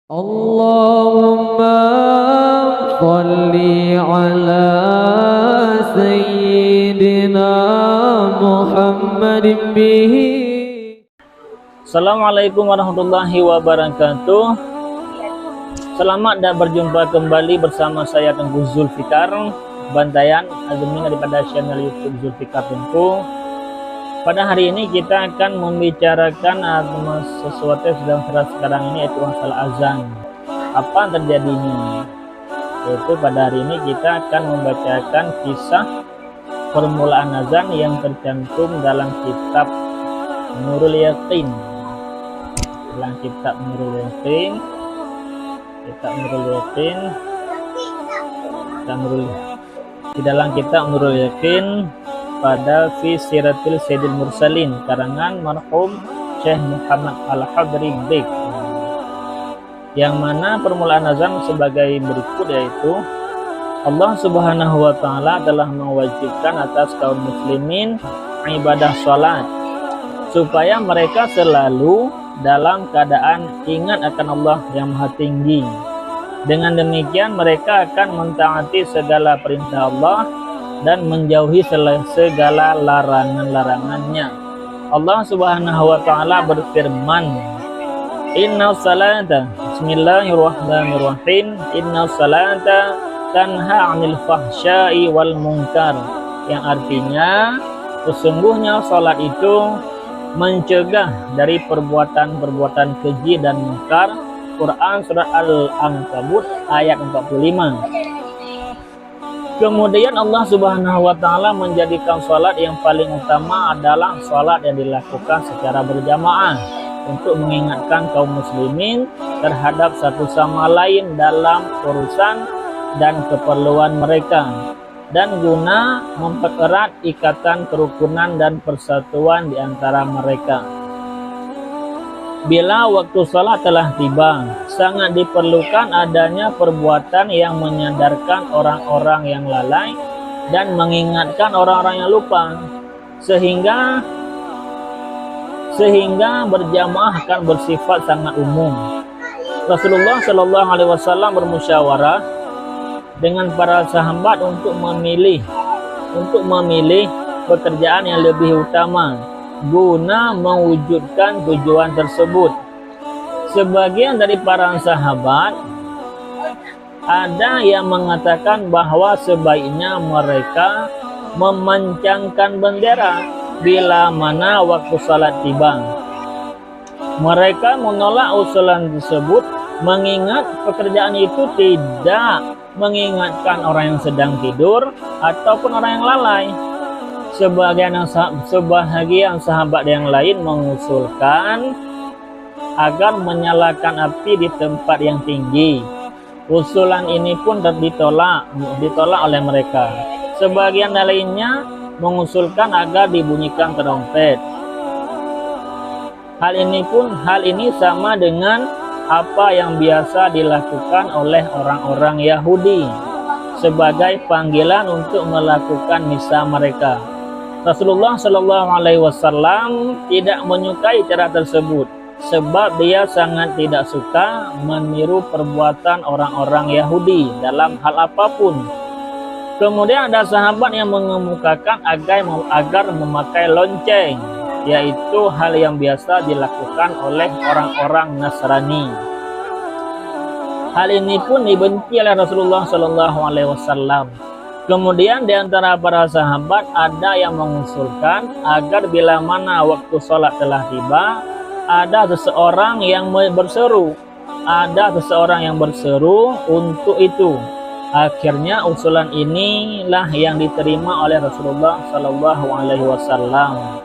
Allahumma sholli ala sayyidina Muhammadin bihi. Assalamualaikum warahmatullahi wabarakatuh. Selamat dan berjumpa kembali bersama saya Tengku Zulfikar Bantayan, admin daripada channel YouTube Zulfikar Tengku. Pada hari ini kita akan membicarakan sesuatu yang sedang viral sekarang ini, yaitu masalah azan. Apa yang terjadinya? Yaitu pada hari ini kita akan membacakan kisah permulaan azan yang tercantum dalam kitab Nurul Yaqin. Dalam kitab Nurul Yaqin, di dalam kitab Nurul Yaqin pada fi Siratil Sayyidil Mursalin karangan marhum Syekh Muhammad Al-Hadri Bek, yang mana permulaan azan sebagai berikut, yaitu Allah Subhanahu wa taala telah mewajibkan atas kaum muslimin ibadah salat supaya mereka selalu dalam keadaan ingat akan Allah yang Maha Tinggi. Dengan demikian mereka akan mentaati segala perintah Allah dan menjauhi segala larangan-larangannya. Allah Subhanahu wa taala berfirman, Inna salata, bismillahirrahmanirrahim, Inna salata tanha 'anil fahsya'i wal munkar, yang artinya sesungguhnya salat itu mencegah dari perbuatan-perbuatan keji dan mungkar. Quran surat Al-Ankabut ayat 45. Kemudian Allah Subhanahu wa taala menjadikan salat yang paling utama adalah salat yang dilakukan secara berjamaah untuk mengingatkan kaum muslimin terhadap satu sama lain dalam urusan dan keperluan mereka, dan guna mempererat ikatan kerukunan dan persatuan di antara mereka. Bila waktu salat telah tiba, sangat diperlukan adanya perbuatan yang menyadarkan orang-orang yang lalai dan mengingatkan orang-orang yang lupa, sehingga berjamaah akan bersifat sangat umum. Rasulullah Shallallahu Alaihi Wasallam bermusyawarah dengan para sahabat untuk memilih pekerjaan yang lebih utama guna mewujudkan tujuan tersebut. Sebagian dari para sahabat ada yang mengatakan bahwa sebaiknya mereka memancangkan bendera bila mana waktu salat tiba. Mereka menolak usulan tersebut, mengingat pekerjaan itu tidak mengingatkan orang yang sedang tidur ataupun orang yang lalai. Sebahagian sahabat yang lain mengusulkan agar menyalakan api di tempat yang tinggi. Usulan ini pun ditolak oleh mereka. Sebagian lainnya mengusulkan agar dibunyikan trompet. Hal ini sama dengan apa yang biasa dilakukan oleh orang-orang Yahudi sebagai panggilan untuk melakukan misa mereka. Rasulullah Shallallahu Alaihi Wasallam tidak menyukai cara tersebut, sebab dia sangat tidak suka meniru perbuatan orang-orang Yahudi dalam hal apapun. Kemudian ada sahabat yang mengemukakan agar memakai lonceng, yaitu hal yang biasa dilakukan oleh orang-orang Nasrani. Hal ini pun dibenci oleh Rasulullah Shallallahu Alaihi Wasallam. Kemudian di antara para sahabat ada yang mengusulkan agar bila mana waktu sholat telah tiba, ada seseorang yang berseru untuk itu. Akhirnya usulan inilah yang diterima oleh Rasulullah Shallallahu Alaihi Wasallam.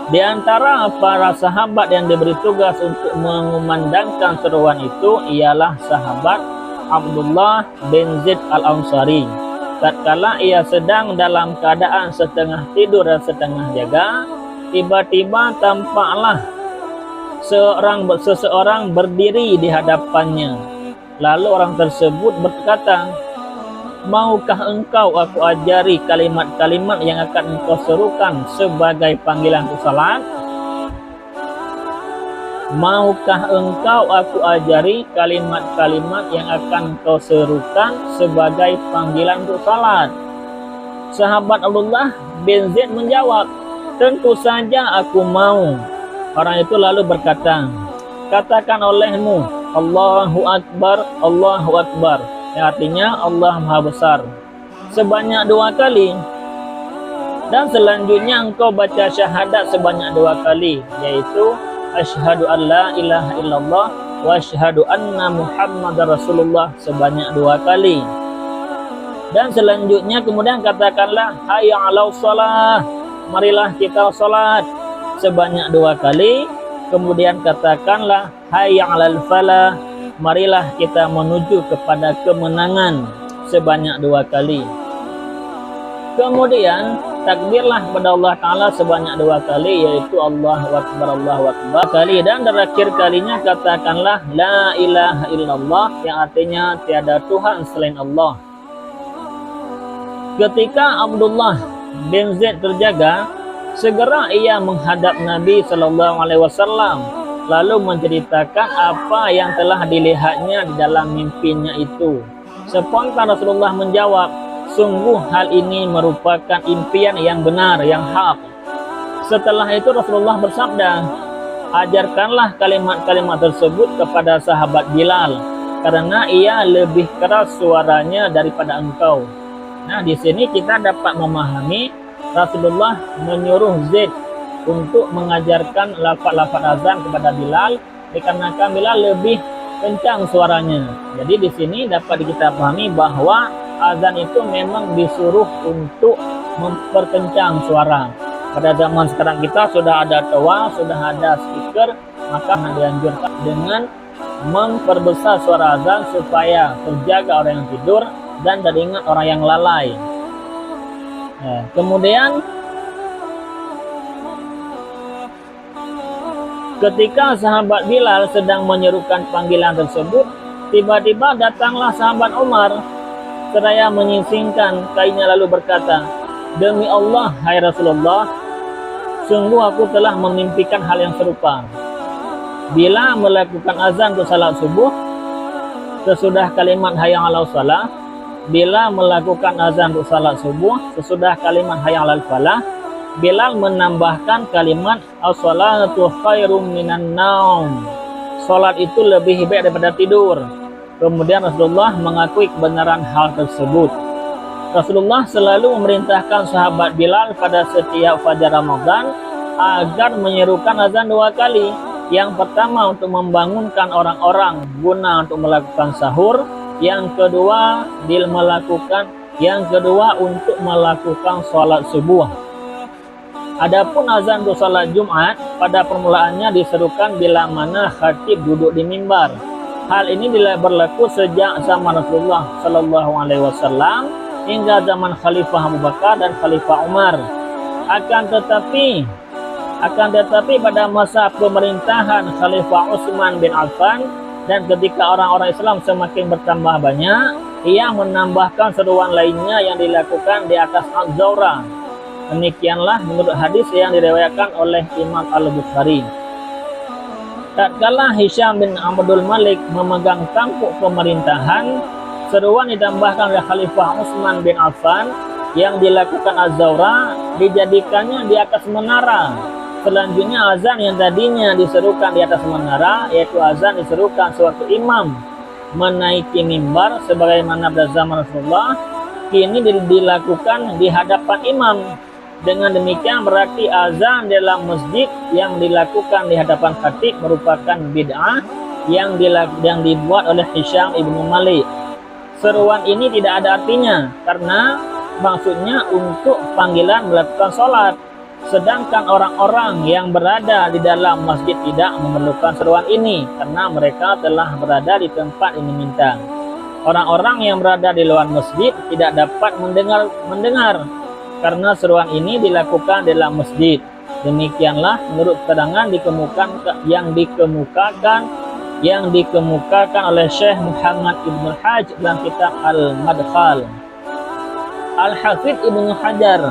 Di antara para sahabat yang diberi tugas untuk mengumandangkan seruan itu ialah sahabat Abdullah bin Zaid Al-Ansari. Tatkala ia sedang dalam keadaan setengah tidur dan setengah jaga, tiba-tiba tampaklah seseorang berdiri di hadapannya. Lalu orang tersebut berkata, "Maukah engkau aku ajari kalimat-kalimat yang akan engkau serukan sebagai panggilan salat?" maukah engkau aku ajari kalimat-kalimat yang akan kau serukan sebagai panggilan untuk salat? Sahabat Abdullah bin Zaid menjawab, tentu saja aku mau. Orang itu lalu berkata, katakan olehmu, Allahu Akbar, Allahu Akbar, yang artinya Allah Maha Besar, sebanyak 2 kali. Dan selanjutnya engkau baca syahadat sebanyak 2 kali, yaitu asyhadu an la ilaha illallah wa asyhadu anna Muhammadar Rasulullah sebanyak 2 kali. Dan selanjutnya kemudian katakanlah hayya 'alas shalah, marilah kita salat sebanyak 2 kali. Kemudian katakanlah hayya 'alal falah, marilah kita menuju kepada kemenangan sebanyak 2 kali. Kemudian takbirlah kepada Allah Ta'ala sebanyak 2 kali, yaitu Allahu Akbar, Allahu Akbar kali. Dan terakhir kalinya katakanlah la ilaha illallah, yang artinya tiada Tuhan selain Allah. Ketika Abdullah bin Zaid terjaga, segera ia menghadap Nabi SAW, lalu menceritakan apa yang telah dilihatnya di dalam mimpinya itu. Spontan Rasulullah menjawab, sungguh hal ini merupakan impian yang benar, yang hak. Setelah itu Rasulullah bersabda, ajarkanlah kalimat-kalimat tersebut kepada sahabat Bilal, karena ia lebih keras suaranya daripada engkau. Nah, di sini kita dapat memahami Rasulullah menyuruh Zaid untuk mengajarkan lafaz-lafaz azan kepada Bilal, dikarenakan Bilal lebih kencang suaranya. Jadi di sini dapat kita pahami bahwa azan itu memang disuruh untuk memperkencang suara. Pada zaman sekarang kita sudah ada toa, sudah ada speaker, maka dianjurkan dengan memperbesar suara azan supaya terjaga orang yang tidur dan teringat orang yang lalai. Kemudian ketika sahabat Bilal sedang menyerukan panggilan tersebut, tiba-tiba datanglah sahabat Umar seraya menyingkingkan kainnya lalu berkata, demi Allah, hai Rasulullah, sungguh aku telah memimpikan hal yang serupa. Bila melakukan azan untuk salat subuh, sesudah kalimat hayya 'alas shalah, bila melakukan azan untuk salat subuh, sesudah kalimat hayya 'alal falah, Bilal menambahkan kalimat as-salatu khairum minan naum, salat itu lebih baik daripada tidur. Kemudian Rasulullah mengakui kebenaran hal tersebut. Rasulullah selalu memerintahkan sahabat Bilal pada setiap fajar Ramadan agar menyerukan azan 2 kali. Yang pertama untuk membangunkan orang-orang guna untuk melakukan sahur, yang kedua untuk melakukan sholat subuh. Adapun azan untuk sholat Jumat pada permulaannya diserukan bila mana khatib duduk di mimbar. Hal ini berlaku sejak zaman Rasulullah SAW hingga zaman Khalifah Abu Bakar dan Khalifah Umar. Akan tetapi pada masa pemerintahan Khalifah Utsman bin Affan dan ketika orang-orang Islam semakin bertambah banyak, ia menambahkan seruan lainnya yang dilakukan di atas Az-Zawra. Demikianlah menurut hadis yang diriwayatkan oleh Imam Al-Bukhari. Tatkala Hisham bin Abdul Malik memegang tampuk pemerintahan, seruan ditambahkan oleh Khalifah Utsman bin Affan yang dilakukan Az-Zawra dijadikannya di atas menara. Selanjutnya azan yang tadinya diserukan di atas menara, yaitu azan diserukan sewaktu imam menaiki mimbar sebagaimana pada zaman Rasulullah, kini dilakukan di hadapan imam. Dengan demikian berarti azan dalam masjid yang dilakukan di hadapan khatib merupakan bid'ah yang dibuat oleh Hisham ibnu Malik. Seruan ini tidak ada artinya karena maksudnya untuk panggilan melakukan sholat. Sedangkan orang-orang yang berada di dalam masjid tidak memerlukan seruan ini karena mereka telah berada di tempat yang diminta. Orang-orang yang berada di luar masjid tidak dapat mendengar karena seruan ini dilakukan dalam masjid. Demikianlah menurut keterangan yang dikemukakan oleh Syekh Muhammad Ibn Hajj dalam kitab Al-Madkhal. Al-Hafidh Ibnu Hajar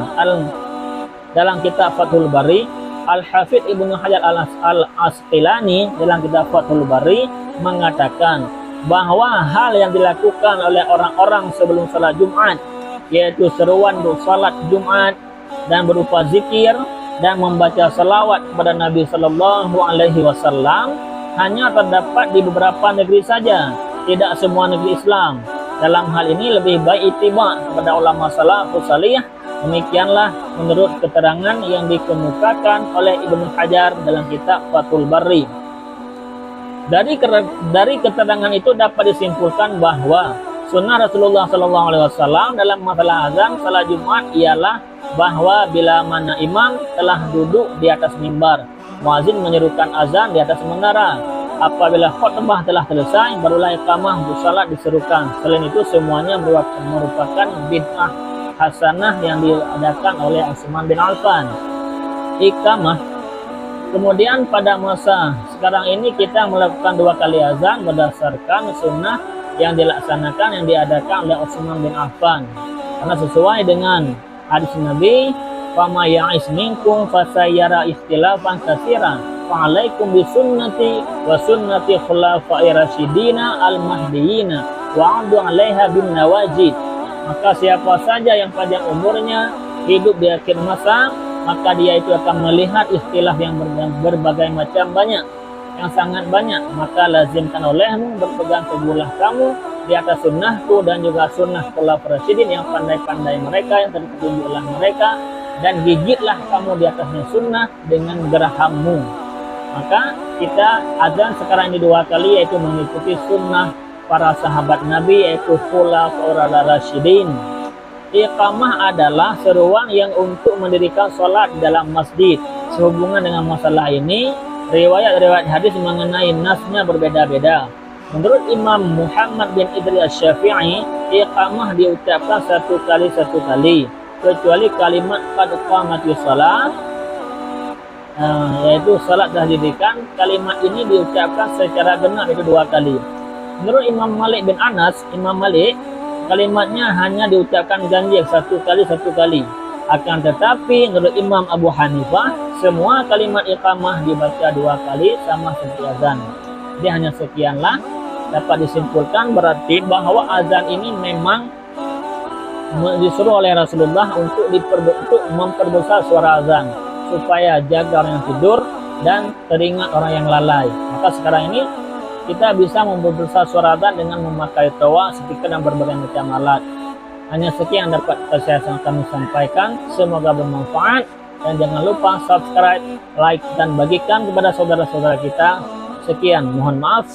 dalam kitab Fathul Bari Al-Hafidz Ibnu Hajar Al-Asqalani dalam kitab Fathul Bari mengatakan bahwa hal yang dilakukan oleh orang-orang sebelum salat Jumat, yaitu seruan untuk salat Jumat dan berupa zikir dan membaca salawat kepada Nabi Sallallahu Alaihi Wasallam, hanya terdapat di beberapa negeri saja, tidak semua negeri Islam. Dalam hal ini lebih baik ittiba kepada ulama salafus salih. Demikianlah menurut keterangan yang dikemukakan oleh Ibnu Hajar dalam kitab Fathul Bari. Dari keterangan itu dapat disimpulkan bahwa sunnah Rasulullah SAW dalam masalah azan salat Jumat ialah bahwa bila mana imam telah duduk di atas mimbar, muazin menyerukan azan di atas menara. Apabila khutbah telah selesai, barulah iqamah untuk salat diserukan. Selain itu semuanya merupakan bid'ah hasanah yang diadakan oleh Utsman bin Affan. Iqamah. Kemudian pada masa sekarang ini kita melakukan 2 kali azan berdasarkan sunnah yang dilaksanakan, yang diadakan oleh Utsman bin Affan. Karena sesuai dengan hadis Nabi, "Fama ya'is minkum fasayara ikhtilafan katsiran, fa'alaikum bisunnati wa sunnati khulafa'ir rasyidina al-mahdiyina wa 'addu 'alaiha bin nawajid." Maka siapa saja yang panjang umurnya hidup di akhir masa, maka dia itu akan melihat ikhtilaf yang berbagai macam banyak, yang sangat banyak. Maka lazimkan olehmu berpegang teguhlah kamu di atas sunnahku dan juga sunnah khulafa'ir rasyidin yang pandai-pandai mereka, yang terpetunjuk oleh mereka, dan gigitlah kamu di atasnya sunnah dengan gerahammu. Maka kita azan sekarang ini 2 kali, yaitu mengikuti sunnah para sahabat Nabi, yaitu khulafa'ur rasyidin. Iqamah adalah seruan yang untuk mendirikan sholat dalam masjid. Sehubungan dengan masalah ini, riwayat-riwayat hadis mengenai nasnya berbeda-beda. Menurut Imam Muhammad bin Idris Syafi'i, iqamah diucapkan 1 kali, kecuali kalimat qad qamatis shalah, yaitu salat dah didirikan. Kalimat ini diucapkan secara genap, itu 2 kali. Menurut Imam Malik bin Anas, Imam Malik, kalimatnya hanya diucapkan ganjil 1 kali. Akan tetapi menurut Imam Abu Hanifah, semua kalimat iqamah dibaca 2 kali sama seperti azan. Jadi hanya sekianlah dapat disimpulkan, berarti bahwa azan ini memang disuruh oleh Rasulullah untuk memperbesar suara azan supaya jaga orang yang tidur dan teringat orang yang lalai. Maka sekarang ini kita bisa memperbesar suara azan dengan memakai toa, speaker, dan berbagai macam alat. Hanya sekian yang dapat kami sampaikan. Semoga bermanfaat, dan jangan lupa subscribe, like, dan bagikan kepada saudara-saudara kita. Sekian, mohon maaf.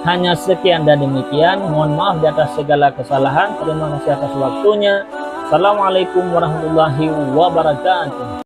Hanya sekian dan demikian. Mohon maaf di atas segala kesalahan. Terima kasih atas waktunya. Assalamualaikum warahmatullahi wabarakatuh.